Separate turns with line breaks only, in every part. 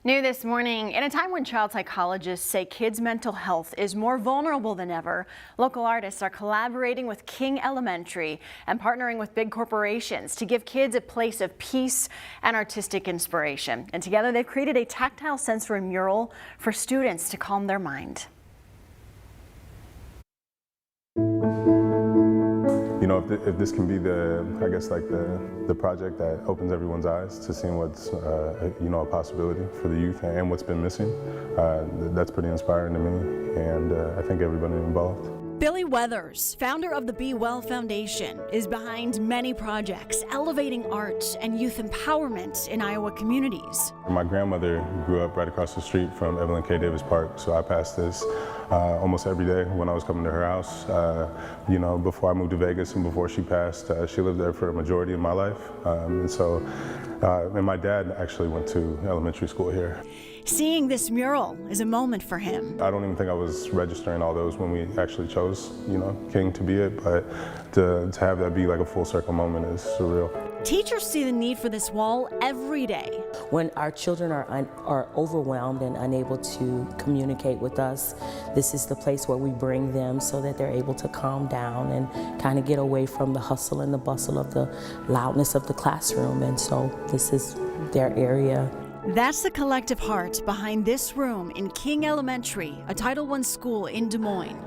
New this morning, in a time when child psychologists say kids' mental health is more vulnerable than ever, local artists are collaborating with King Elementary and partnering with big corporations to give kids a place of peace and artistic inspiration. And together they've created a tactile sensory mural for students to calm their mind.
You know, if this can be I guess like the project that opens everyone's eyes to seeing what's, a possibility for the youth and what's been missing, that's pretty inspiring to me, and I think everybody involved.
Billy Weathers, founder of the Be Well Foundation, is behind many projects elevating art and youth empowerment in Iowa communities.
My grandmother grew up right across the street from Evelyn K. Davis Park, so I passed this almost every day when I was coming to her house. Before I moved to Vegas and before she passed, she lived there for a majority of my life. And my dad actually went to elementary school here.
Seeing this mural is a moment for him.
I don't even think I was registering all those when we actually chose, King to be it, but to have that be like a full circle moment is surreal.
Teachers see the need for this wall every day.
When our children are overwhelmed and unable to communicate with us, this is the place where we bring them so that they're able to calm down and kind of get away from the hustle and the bustle of the loudness of the classroom. And so this is their area.
That's the collective heart behind this room in King Elementary, a Title I school in Des Moines.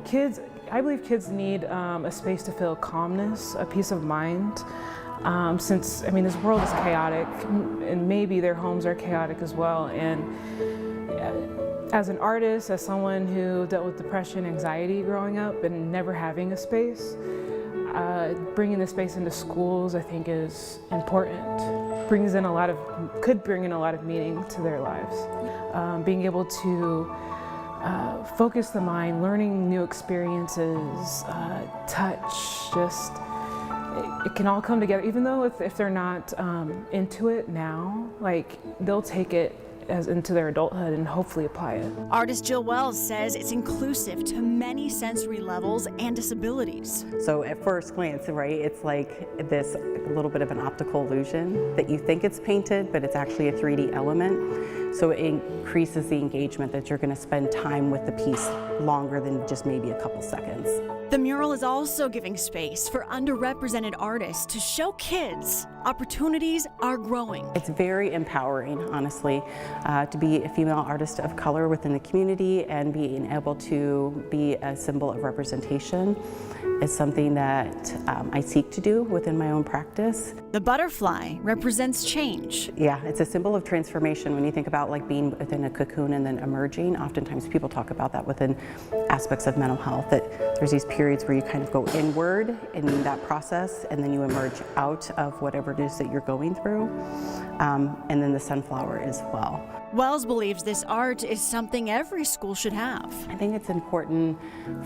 I believe kids need a space to feel calmness, a peace of mind. Since this world is chaotic, and maybe their homes are chaotic as well. And as an artist, as someone who dealt with depression, anxiety growing up, and never having a space, bringing the space into schools, I think, is important. Could bring in a lot of meaning to their lives. Being able to focus the mind, learning new experiences, touch, it can all come together. Even though if they're not into it now, they'll take it into their adulthood and hopefully apply it.
Artist Jill Wells says it's inclusive to many sensory levels and disabilities.
So at first glance, right, it's like this little bit of an optical illusion that you think it's painted, but it's actually a 3D element. So it increases the engagement that you're going to spend time with the piece longer than just maybe a couple seconds.
The mural is also giving space for underrepresented artists to show kids opportunities are growing.
It's very empowering, honestly, to be a female artist of color within the community and being able to be a symbol of representation is something that I seek to do within my own practice.
The butterfly represents change.
Yeah, it's a symbol of transformation. When you think about being within a cocoon and then emerging, oftentimes people talk about that within aspects of mental health, that there's these periods where you kind of go inward in that process and then you emerge out of whatever it is that you're going through, and then the sunflower as well.
Wells believes this art is something every school should have.
I think it's important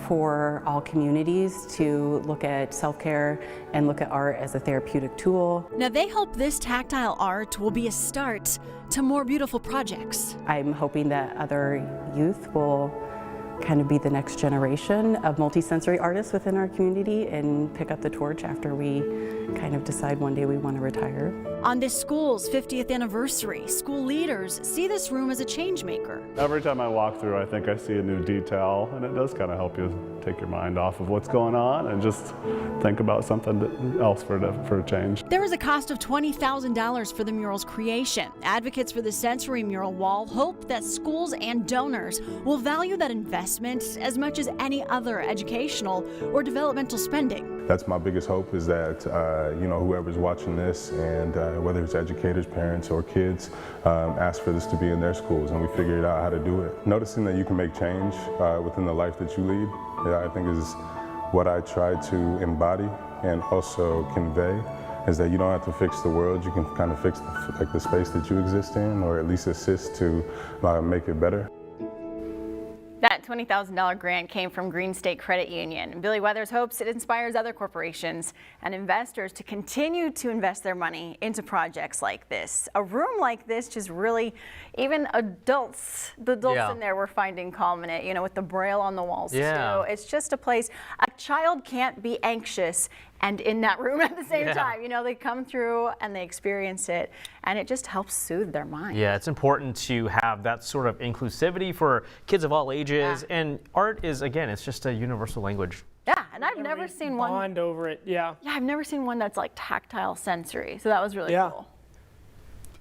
for all communities to look at self-care and look at art as a therapeutic tool.
Now they hope this tactile art will be a start to more beautiful projects.
I'm hoping that other youth will kind of be the next generation of multisensory artists within our community and pick up the torch after we kind of decide one day we want to retire.
On this school's 50th anniversary, school leaders see this room as a change maker.
Every time I walk through, I think I see a new detail, and it does kind of help you take your mind off of what's going on and just think about something else for a change.
There is a cost of $20,000 for the mural's creation. Advocates for the sensory mural wall hope that schools and donors will value that investment as much as any other educational or developmental spending.
That's my biggest hope, is that whoever's watching this, and whether it's educators, parents, or kids, ask for this to be in their schools, and we figured out how to do it. Noticing that you can make change within the life that you lead, I think is what I try to embody and also convey, is that you don't have to fix the world. You can kind of fix the space that you exist in, or at least assist to make it better.
That $20,000 grant came from Green State Credit Union. Billy Weathers hopes it inspires other corporations and investors to continue to invest their money into projects like this. A room like this just really, even the adults in there were finding calm in it, with the braille on the walls too. It's just a place a child can't be anxious and in that room at the same time. You know, they come through and they experience it, and it just helps soothe their mind.
Yeah, it's important to have that sort of inclusivity for kids of all ages. And art is, again, it's just a universal language.
Yeah, and I've never seen one.
Bond over it, yeah.
Yeah, I've never seen one that's like tactile sensory. So that was really cool.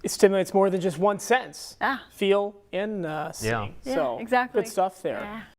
It stimulates more than just one sense.
Yeah.
Feel and seeing.
Yeah,
So
exactly.
good stuff there.
Yeah.